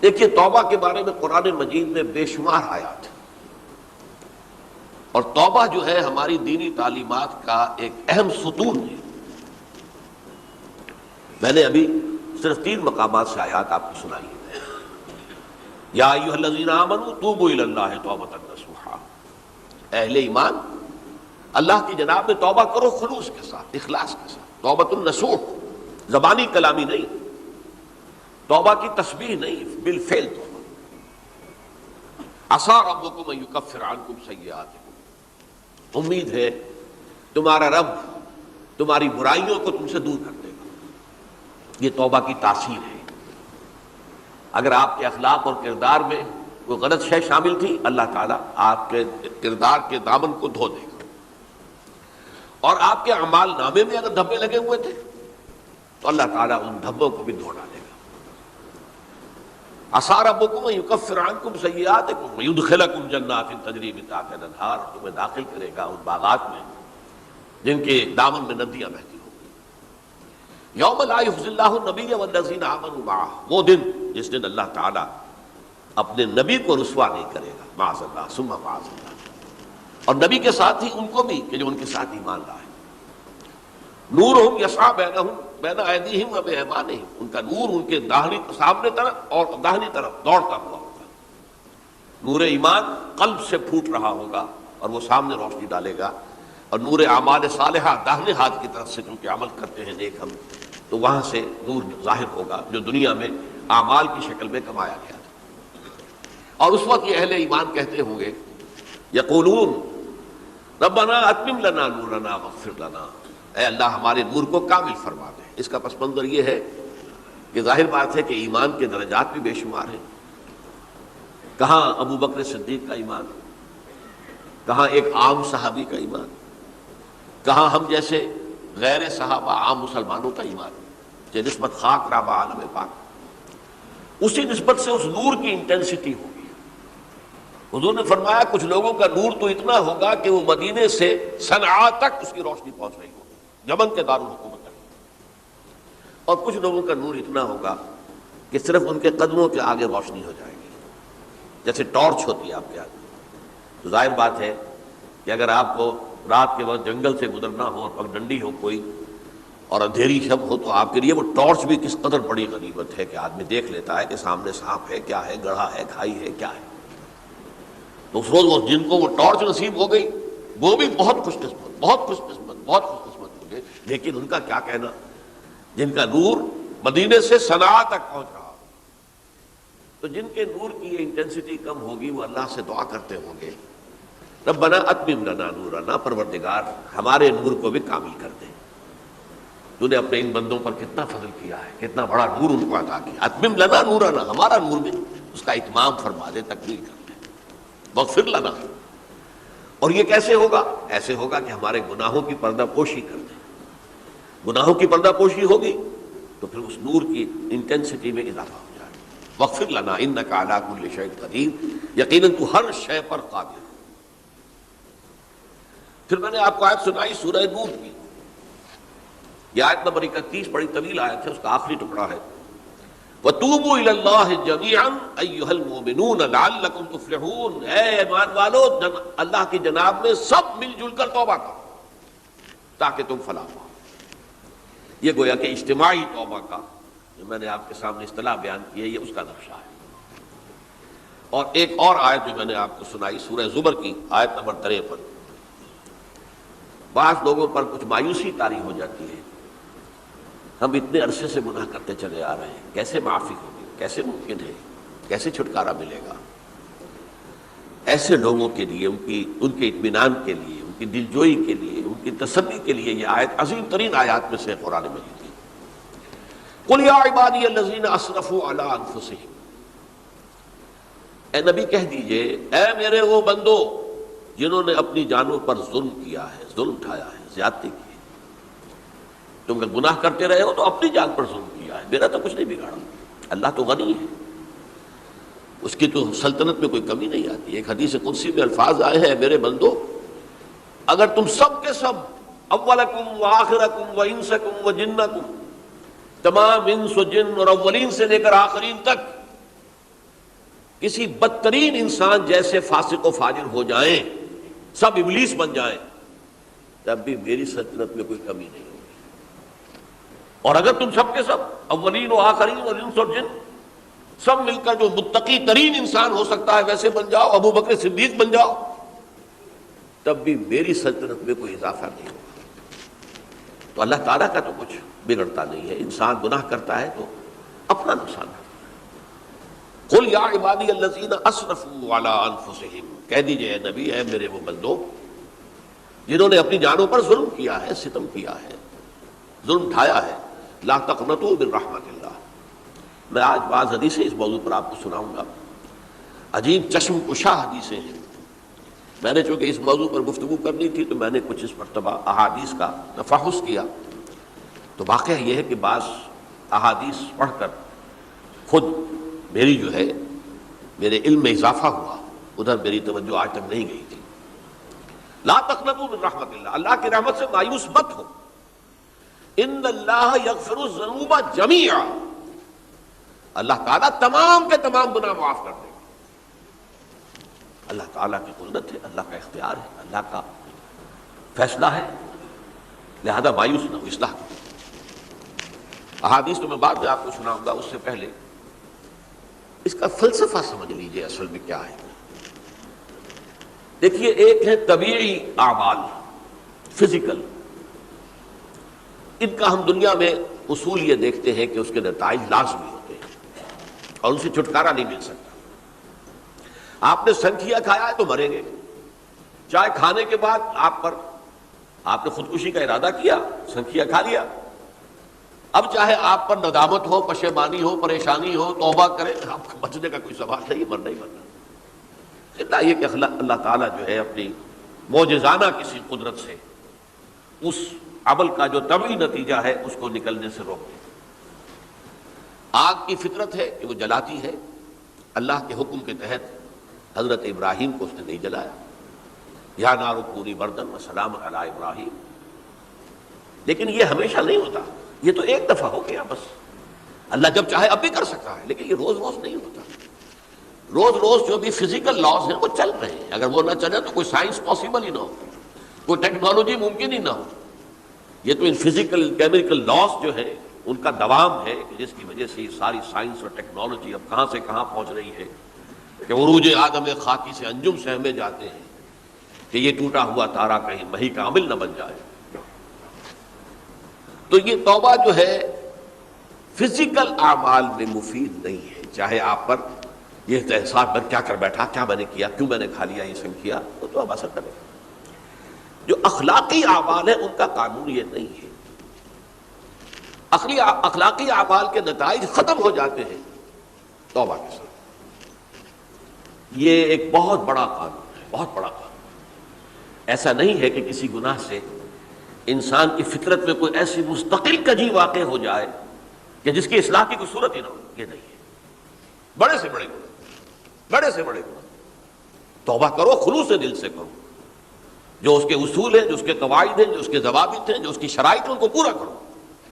دیکھیے توبہ کے بارے میں قرآن مجید میں بے شمار آیات ہیں، اور توبہ جو ہے ہماری دینی تعلیمات کا ایک اہم ستون ہے۔ میں نے ابھی صرف 3 مقامات سے آیات آپ کو سنائی ہے۔ یا ایھا الذین آمنوا توبوا الی اللہ توبۃ نصوحا، اہل ایمان اللہ کی جناب میں توبہ کرو خلوص کے ساتھ، اخلاص کے ساتھ۔ توبۃ النصوح زبانی کلامی نہیں، توبہ کی تسبیح نہیں، بالفعل توبہ۔ عسیٰ ربکم ان یکفر عنکم سیئاتکم، امید ہے تمہارا رب تمہاری برائیوں کو تم سے دور کر دے گا۔ یہ توبہ کی تاثیر ہے۔ اگر آپ کے اخلاق اور کردار میں کوئی غلط شے شامل تھی، اللہ تعالیٰ آپ کے کردار کے دامن کو دھو دے گا، اور آپ کے اعمال نامے میں اگر دھبے لگے ہوئے تھے تو اللہ تعالیٰ ان دھبوں کو بھی دھو ڈالے گا۔ عسیٰ ربکم ان یکفر عنکم سیئاتکم ویدخلکم جنات تجری من تحتہا الانہار، تمہیں داخل کرے گا ان باغات میں جن کے دامن میں ندیاں بہتی ہوں گی۔ یوم لا یخزی اللہ النبی والذین آمنوا معہ، وہ دن جس دن اللہ تعالیٰ اپنے نبی کو رسوا نہیں کرے گا، معاذ اللہ ثم معاذ اللہ، اور نبی کے ساتھ ہی ان کو بھی کہ جو ان کے ساتھ ایمان لائے۔ نورہم یسعی بین ایدیہم و بایمانہم، ان کا نور ان کے داہنی سامنے طرف اور داہنی طرف دوڑتا ہوا ہوگا۔ نور ایمان قلب سے پھوٹ رہا ہوگا اور وہ سامنے روشنی ڈالے گا، اور نور اعمال صالحہ داہنے ہاتھ کی طرف سے کیونکہ عمل کرتے ہیں نیک ہم، تو وہاں سے نور ظاہر ہوگا جو دنیا میں اعمال کی شکل میں کمایا گیا تھا۔ اور اس وقت یہ اہل ایمان کہتے ہوں گے، یقولون ربنا اتمم لنا نورنا واغفر لنا، اے اللہ ہمارے نور کو کامل فرما دے۔ اس کا پس منظر یہ ہے کہ ظاہر بات ہے کہ ایمان کے درجات بھی بے شمار ہیں۔ کہاں ابو بکر صدیق کا ایمان، کہاں ایک عام صحابی کا ایمان، کہاں ہم جیسے غیر صحابہ عام مسلمانوں کا ایمان، کہ نسبت خاک رابع عالم پاک، اسی نسبت سے اس نور کی انٹینسٹی ہوگی۔ حضور نے فرمایا کچھ لوگوں کا نور تو اتنا ہوگا کہ وہ مدینے سے صنعاء تک اس کی روشنی پہنچ رہی ہوگی، یمن کے دارالحکومت تک، اور کچھ لوگوں کا نور اتنا ہوگا کہ صرف ان کے قدموں کے آگے روشنی ہو جائے گی، جیسے ٹارچ ہوتی ہے آپ کے آگے۔ تو ظاہر بات ہے کہ اگر آپ کو رات کے وقت جنگل سے گزرنا ہو اور پگڈنڈی ہو کوئی اور اندھیری شب ہو، تو آپ کے لیے وہ ٹارچ بھی کس قدر بڑی غنیمت ہے کہ آدمی دیکھ لیتا ہے کہ سامنے سانپ ہے، کیا ہے، گڑھا ہے، کھائی ہے، کیا ہے۔ تو اس روز وہ جن کو وہ ٹارچ نصیب ہو گئی وہ بھی بہت خوش قسمت، بہت خوش قسمت، بہت خوش قسمت ہوں گے۔ لیکن ان کا کیا کہنا جن کا نور مدینے سے صنعاء تک پہنچ رہا ہو؟ تو جن کے نور کی یہ انٹینسٹی کم ہوگی وہ اللہ سے دعا کرتے ہوں گے، ربنا اتمم لنا نورنا، پروردگار ہمارے نور کو بھی کامل کر دے۔ تو نے اپنے ان بندوں پر کتنا فضل کیا ہے، کتنا بڑا نور ان کو عطا کیا۔ اتمم لنا نورنا، ہمارا نور بھی اس کا اتمام فرما دے، تکمیل کر دے۔ واغفر لنا، اور یہ کیسے ہوگا؟ ایسے ہوگا کہ ہمارے گناہوں کی پردہ پوشی کر دے۔ گناہوں کی پردہ پوشی ہوگی تو پھر اس نور کی انٹینسٹی میں اضافہ ہو جائے گا۔ واغفر لنا انک علی کل شیء قدیر، یقیناً تو ہر شے پر قادر۔ پھر میں نے آپ کو آیت سنائی سورہ نور کی، یہ آیت نمبر 31 بڑی طویل آیت ہے، اس کا آخری ٹکڑا ہے، وَتُوبُوا إِلَى اللَّهِ جَمِيعًا أَيُّهَا الْمُؤْمِنُونَ لَعَلَّكُمْ تُفْلِحُونَ، اے ایمان والو اللہ کی جناب میں سب مل جل کر توبہ کرو تاکہ تم فلاح پاؤ۔ یہ گویا کہ اجتماعی توبہ کا جو میں نے آپ کے سامنے اصطلاح بیان کی ہے، یہ اس کا نقشہ ہے۔ اور ایک اور آیت جو میں نے آپ کو سنائی سورہ زمر کی آیت نمبر 53، بعض لوگوں پر کچھ مایوسی طاری ہو جاتی ہے، ہم اتنے عرصے سے گناہ کرتے چلے آ رہے ہیں، کیسے معافی ہوگی، کیسے ممکن ہے، کیسے چھٹکارا ملے گا؟ ایسے لوگوں کے لیے ان کے اطمینان کے لیے، ان کی دلجوئی کے لیے، ان کی تسلی کے لیے یہ آیت عظیم ترین آیات میں سے قرآن مجید ہے۔ قل یا عبادی الذین اسرفوا علی انفسہم، اے نبی کہہ دیجئے اے میرے وہ بندو جنہوں نے اپنی جانوں پر ظلم کیا ہے، ظلم اٹھایا ہے، زیادتی کی ہے۔ تم اگر گناہ کرتے رہے ہو تو اپنی جان پر ظلم کیا ہے، میرا تو کچھ نہیں بگاڑا۔ اللہ تو غنی ہے، اس کی تو سلطنت میں کوئی کمی نہیں آتی۔ ایک حدیث قدسی میں الفاظ آئے ہیں، میرے بندو اگر تم سب کے سب، اولکم و آخرکم و انسکم و جنکم، تمام انس و جن اور اولین سے لے کر آخرین تک کسی بدترین انسان جیسے فاسق و فاجر ہو جائیں، سب ابلیس بن جائیں، تب بھی میری سلطنت میں کوئی کمی نہیں ہوگی۔ اور اگر تم سب کے سب اولین و آخرین اور انس اور جن سب مل کر جو متقی ترین انسان ہو سکتا ہے ویسے بن جاؤ، ابو بکر صدیق بن جاؤ، تب بھی میری سلطنت میں کوئی اضافہ نہیں ہوگا۔ تو اللہ تعالیٰ کا تو کچھ بگڑتا نہیں ہے، انسان گناہ کرتا ہے تو اپنا نقصان ہے۔ قل یا عبادی الذین اسرفوا علی انفسہم، کہہ دیجئے اے نبی، اے میرے وہ بندو جنہوں نے اپنی جانوں پر ظلم کیا ہے، ستم کیا ہے، ظلم ڈھایا ہے، لا تقنطوا من رحمت اللہ۔ میں آج بعض حدیثیں اس موضوع پر آپ کو سناؤں گا، عجیب چشم کشا حدیثیں ہیں۔ میں نے چونکہ اس موضوع پر گفتگو کرنی تھی تو میں نے کچھ اس مرتبہ احادیث کا تفحص کیا، تو واقعہ یہ ہے کہ بعض احادیث پڑھ کر خود میری جو ہے میرے علم میں اضافہ ہوا، ادھر میری توجہ آج تک نہیں گئی تھی۔ لا تقنطوا من رحمت اللہ، اللہ کی رحمت سے مایوس مت ہو۔ ان اللہ یغفر الذنوب جميعا، اللہ تعالیٰ تمام کے تمام گناہ معاف کر دے گا۔ اللہ تعالیٰ کی قدرت ہے، اللہ کا اختیار ہے، اللہ کا فیصلہ ہے، لہذا مایوس نہ ہو، اصلاح کرو۔ احادیث تو میں بعد میں آپ کو سناؤں گا، اس سے پہلے اس کا فلسفہ سمجھ لیجئے اصل میں کیا ہے۔ دیکھیے، ایک ہے طبیعی اعمال، فزیکل، ان کا ہم دنیا میں اصول یہ دیکھتے ہیں کہ اس کے نتائج لازمی ہوتے ہیں اور ان سے چھٹکارا نہیں مل سکتا۔ آپ نے سنکھیا کھایا ہے تو مریں گے، چائے کھانے کے بعد آپ نے خودکشی کا ارادہ کیا، سنکھیا کھا لیا، اب چاہے آپ پر ندامت ہو، پشیمانی ہو، پریشانی ہو، توبہ کریں، آپ کو بچنے کا کوئی سوال نہیں، مرنا ہی مرنا۔ اتنا یہ کہ اللہ تعالیٰ جو ہے اپنی معجزانہ کسی قدرت سے اس عمل کا جو طبعی نتیجہ ہے اس کو نکلنے سے روک دے۔ آگ کی فطرت ہے کہ وہ جلاتی ہے، اللہ کے حکم کے تحت حضرت ابراہیم کو اس نے نہیں جلایا، یا نار کونی بردن وسلام علی ابراہیم، لیکن یہ ہمیشہ نہیں ہوتا، یہ تو ایک دفعہ ہو گیا بس۔ اللہ جب چاہے اب بھی کر سکتا ہے، لیکن یہ روز روز نہیں ہوتا۔ روز روز جو بھی فزیکل لاز ہیں وہ چل رہے ہیں، اگر وہ نہ چلے تو کوئی سائنس پاسبل ہی نہ ہو، کوئی ٹیکنالوجی ممکن ہی نہ ہو۔ یہ تو ان فزیکل کیمیکل لاز جو ہے ان کا دوام ہے، جس کی وجہ سے یہ ساری سائنس اور ٹیکنالوجی اب کہاں سے کہاں پہنچ رہی ہے کہ عروج آدم خاکی سے انجم سہمے جاتے ہیں کہ یہ ٹوٹا ہوا تارا کہیں مہی کا عامل نہ بن جائے۔ تو یہ توبہ جو ہے فزیکل اعمال میں مفید نہیں ہے، چاہے آپ پر یہ احساس میں کیا کر بیٹھا، کیا میں نے کیا، کیوں میں نے کھا لیا یہ سنکھیا، تو توبہ اثر کرے۔ جو اخلاقی اعمال ہے ان کا قانون یہ نہیں ہے، اخلاقی اعمال کے نتائج ختم ہو جاتے ہیں توبہ کے ساتھ۔ یہ ایک بہت بڑا قانون ہے، بہت بڑا قانون۔ ایسا نہیں ہے کہ کسی گناہ سے انسان کی فطرت میں کوئی ایسی مستقل کجی واقع ہو جائے کہ جس کی اصلاح کی کوئی صورت ہی نہ ہو، یہ نہیں ہے۔ بڑے سے بڑے گناہ، بڑے سے بڑے گناہ توبہ کرو، خلوص دل سے کرو، جو اس کے اصول ہیں، جو اس کے قواعد ہیں، جو اس کے ضوابط ہیں، جو اس کی شرائط ہیں، ان کو پورا کرو۔